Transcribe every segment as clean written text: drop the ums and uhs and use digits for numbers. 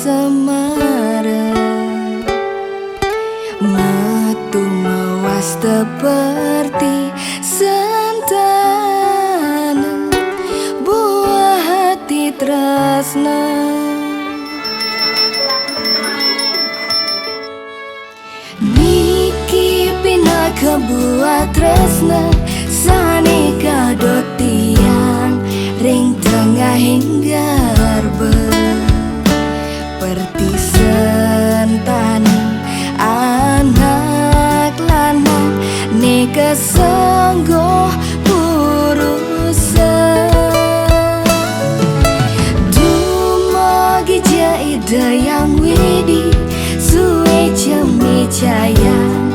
semara, metu mawas seperti sentana, buah hati tresna. Niki pina kebuat tresna, sani kadot tiang ring tengah hingga perti sentani anak lanang ne kesenggoh purusan dumogi jaida yang widi suwe cemi cayang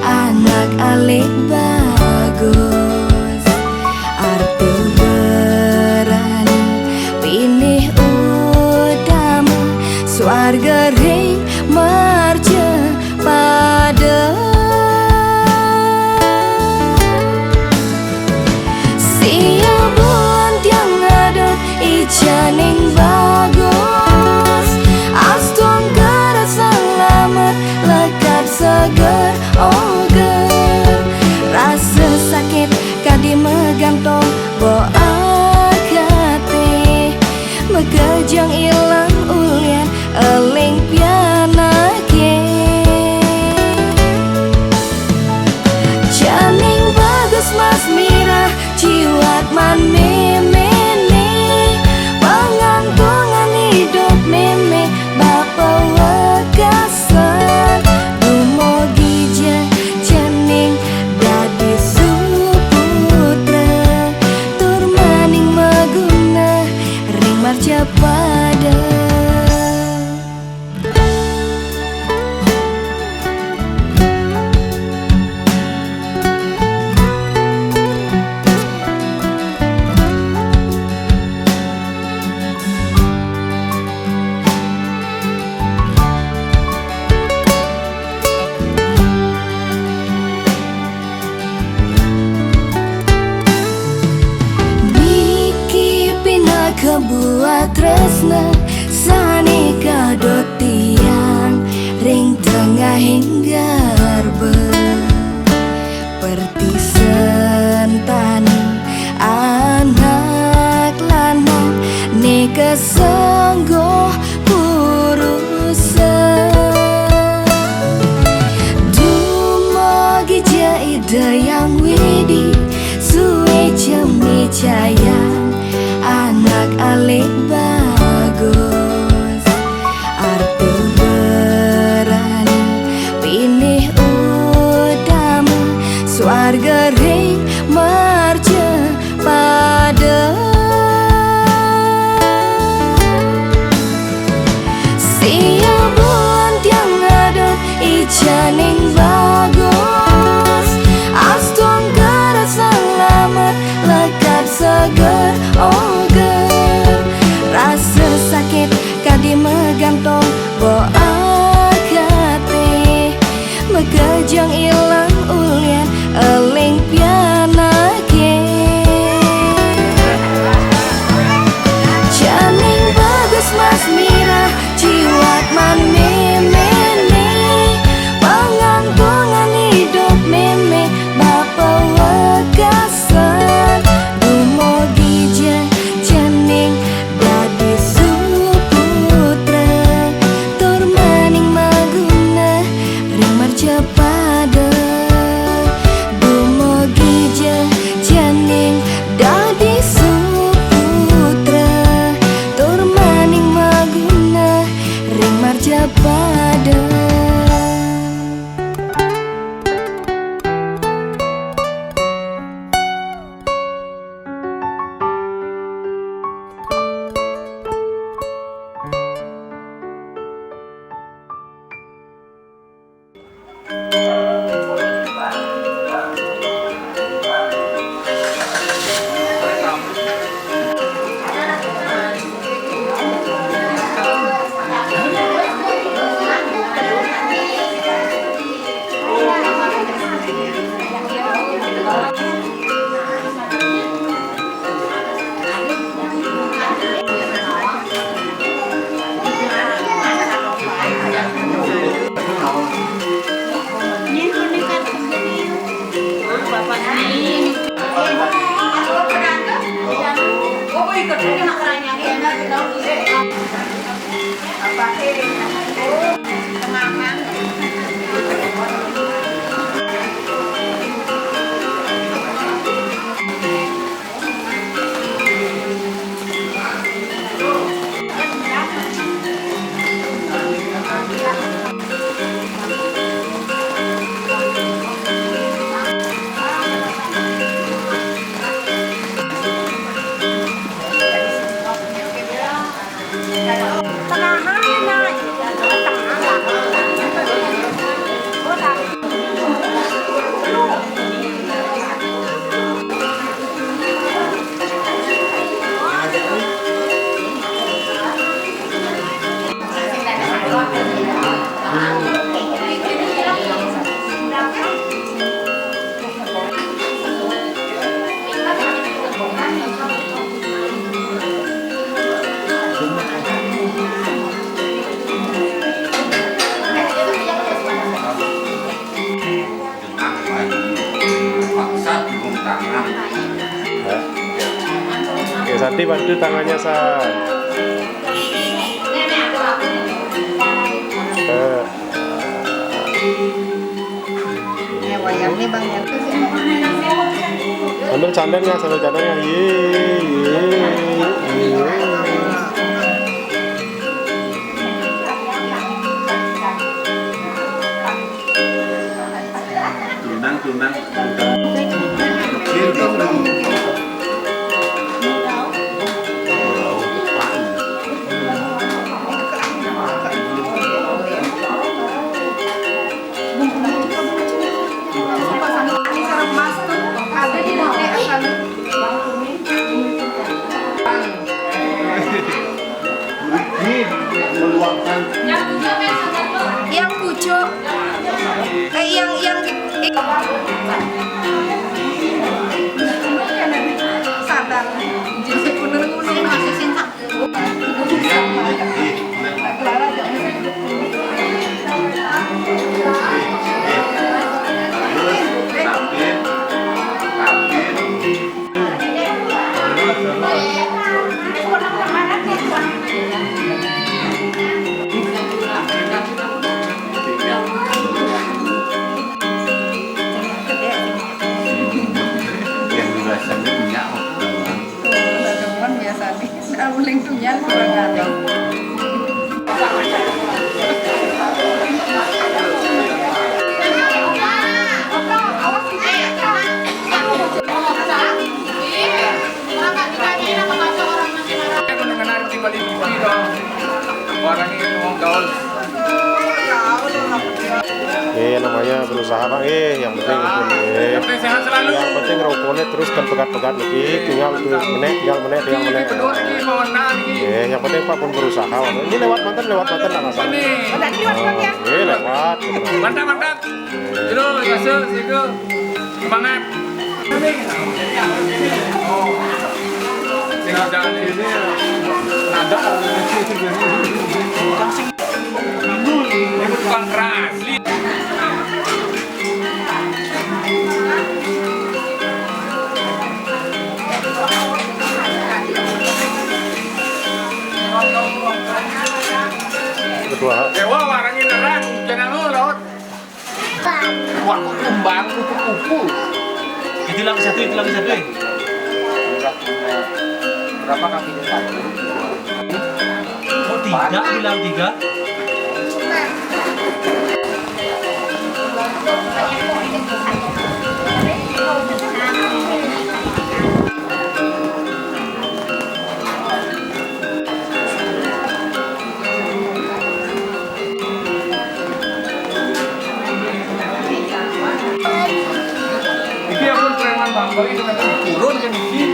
anak alik bagus arti berani pinih utama swarga ring marja pada siapun tiang ada ijaning bagus aston kara selamat lekat seger oger rasa sakit kadi megantung boakate megejang ilang ulian eling pianake janing bagus mas mirah jiwat man memene pengantungan hidup meme bapa wekasan dumogi janing dadi suputra tur maning maguna ring marja pada. Kebuat tresna sani kadot tiang ring tengah hingga perti sentani anak lanang ne kesenggoh purusan dumogi jaida yang widi suwe cemi cayang anak alik bagus arti berani pinih utama swarga ring marja pada siapun tiang ada ijaning bagus aston kara selamat lekat seger Santi bantu tangannya San. Wayang nih Bang ya. Sambil cadangnya, sambil cadangnya. Tunang. Yang pucuk. Yang sadar. Jadi kuning masukin lingkungnya kurang ada. Namanya berusaha Bang, yang penting sehat selalu. Yang penting rukunnya terus kan pegat-pegat lagi, tinggal menit. Yang penting Pak pun berusaha. Ini lewat mantan nggak masalah. Lewat. Mantap. Itu biasa situ. Semangat. Tinggal jalan ini ada ini bukan keras. Kedua. Dewa warangin nerang, jangan laut. Wah, kembang kupu-kupu. Itu lagi satu. Berapa kakinya satu? Oh, tidak, bilang 3. Iki aku preman bangga itu kan turun kan iki.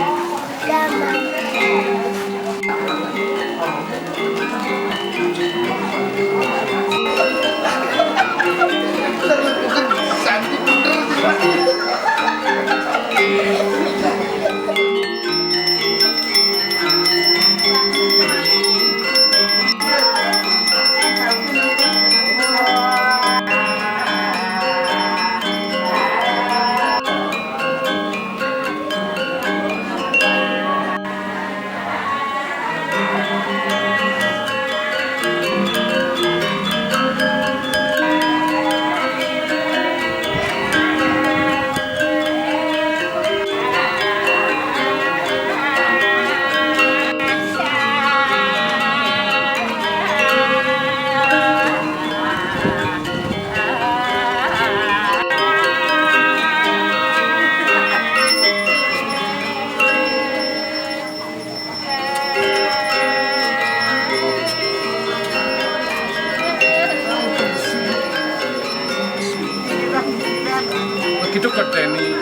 Begitu keteni.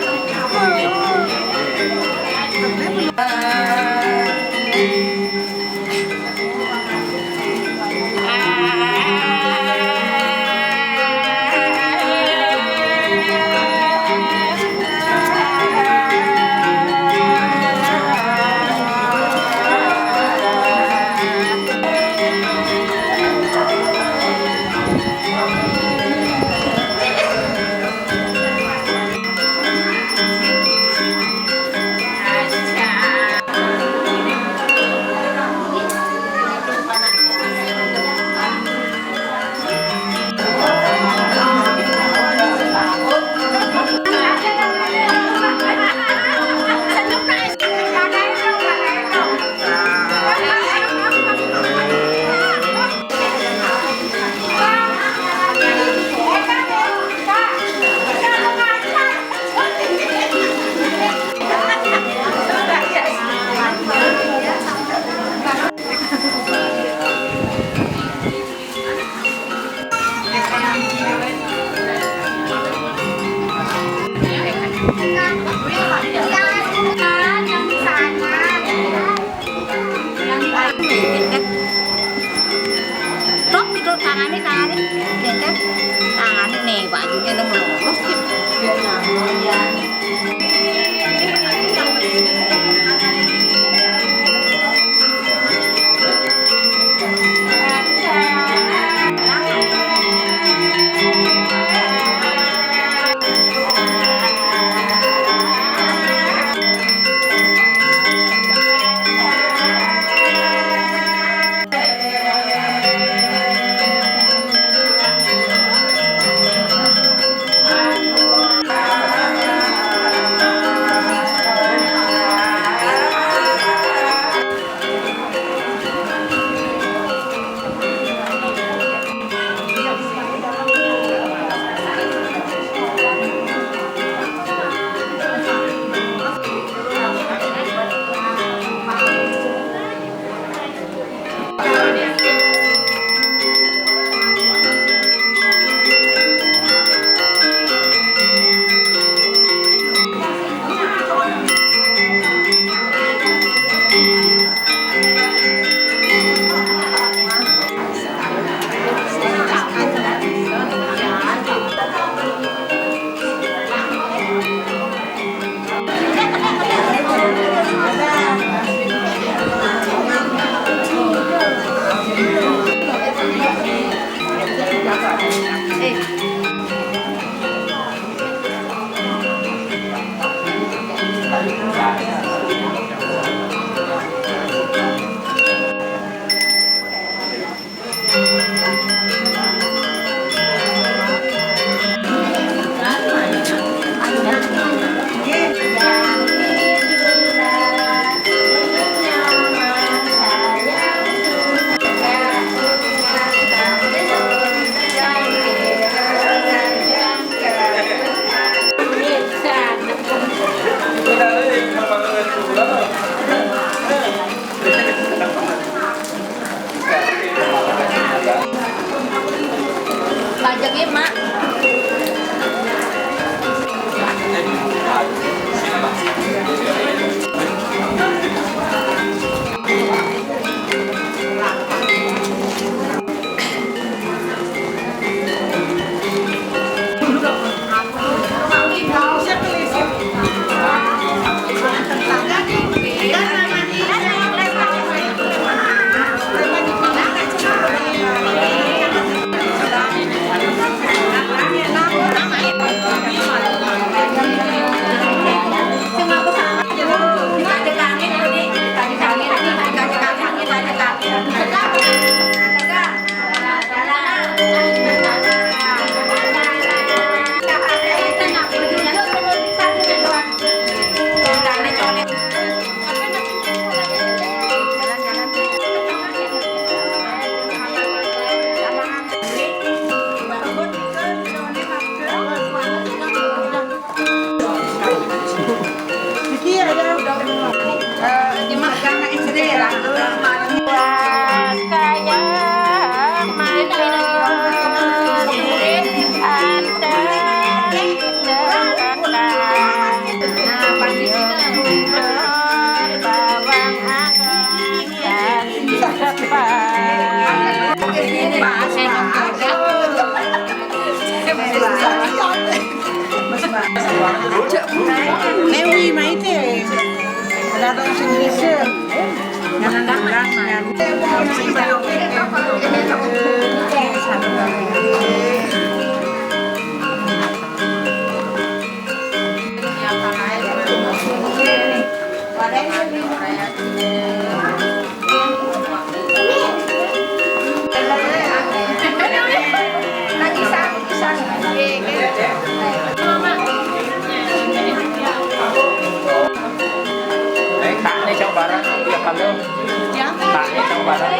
nih, ya kan? Tangan nih bajunya udah melulus. Biar nyaman ya. Pajaknya mak. Lewi maite. Datang sini sih. Taknya trong barang ya kalau taknya trong barang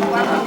Thank you.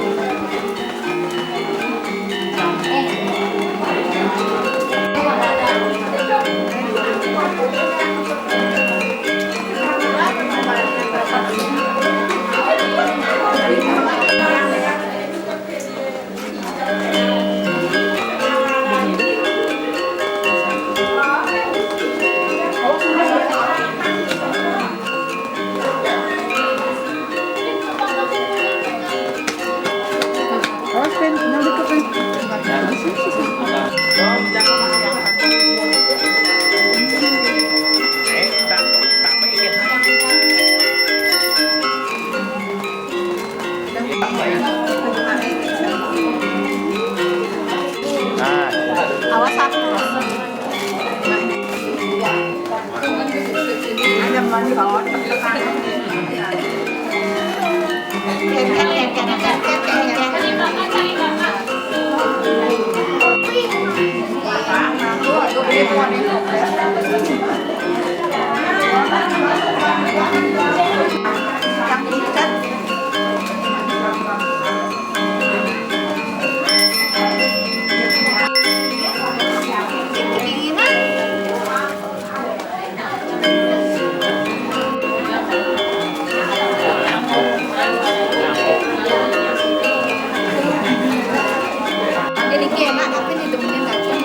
Jadi kena tapi ditemenin aja.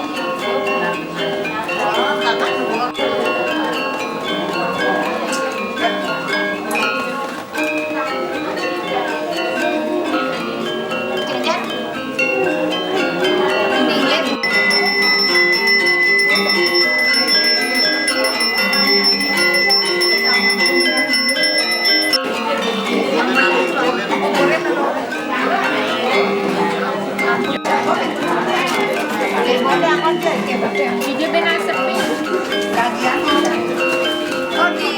Jajan. Dingin. Video benasep nih. Kajian. Oh di.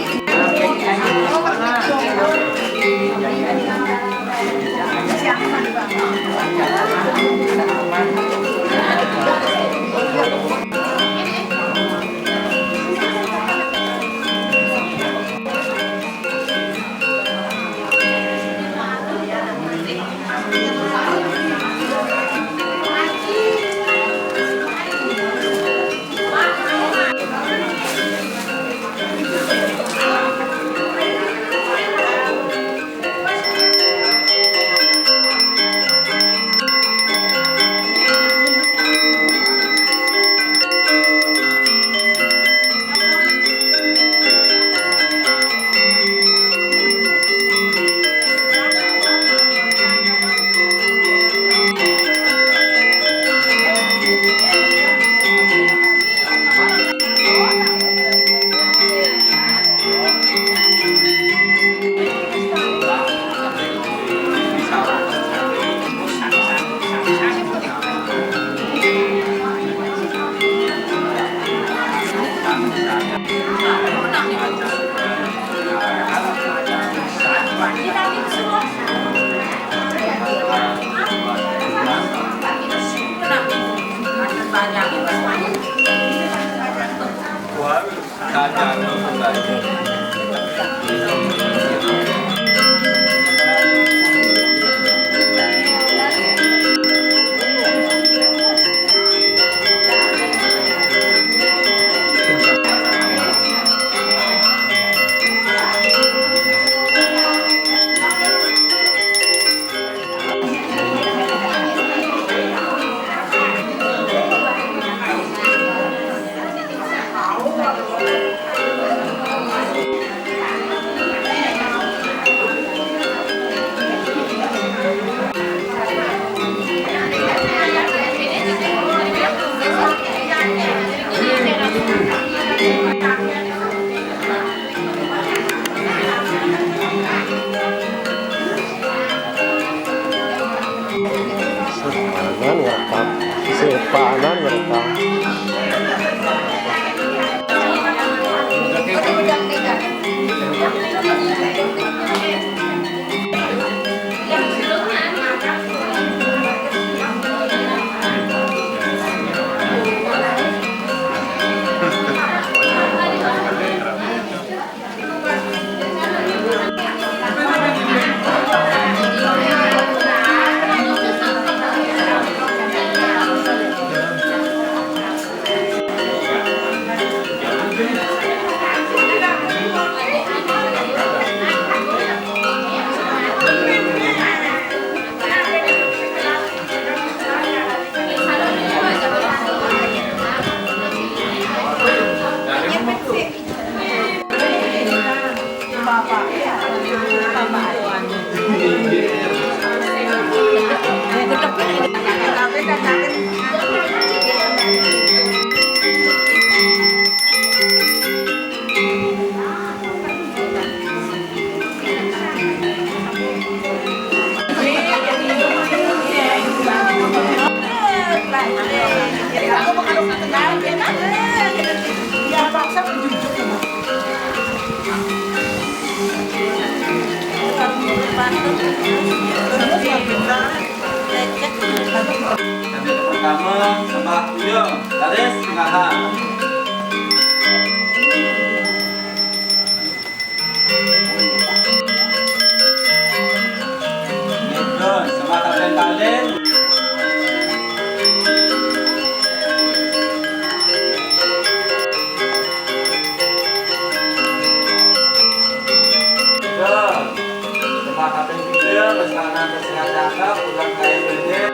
Pertama, sembah tujuh, garis tengah. Terus, sembah kapten kalian. Terus, sembah kapten tiga, bersama bersengat cakap, ulang kaya berdek.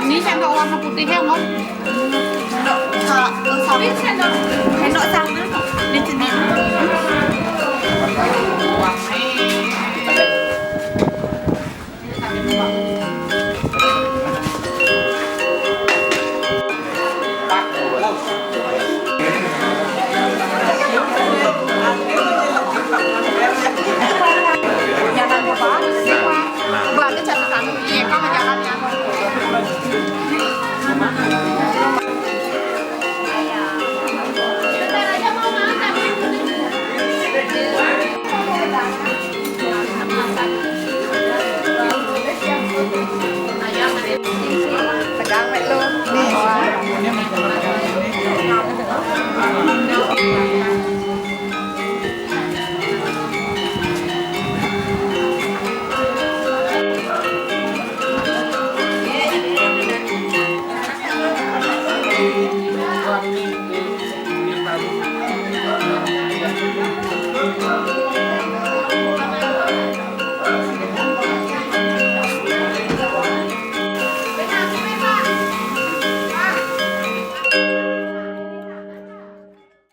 Ini sendok warna putihnya mau? Sendok sama di sini. Jangan lupa, buat catatan. Iya, kamu jalannya. Pegang itu.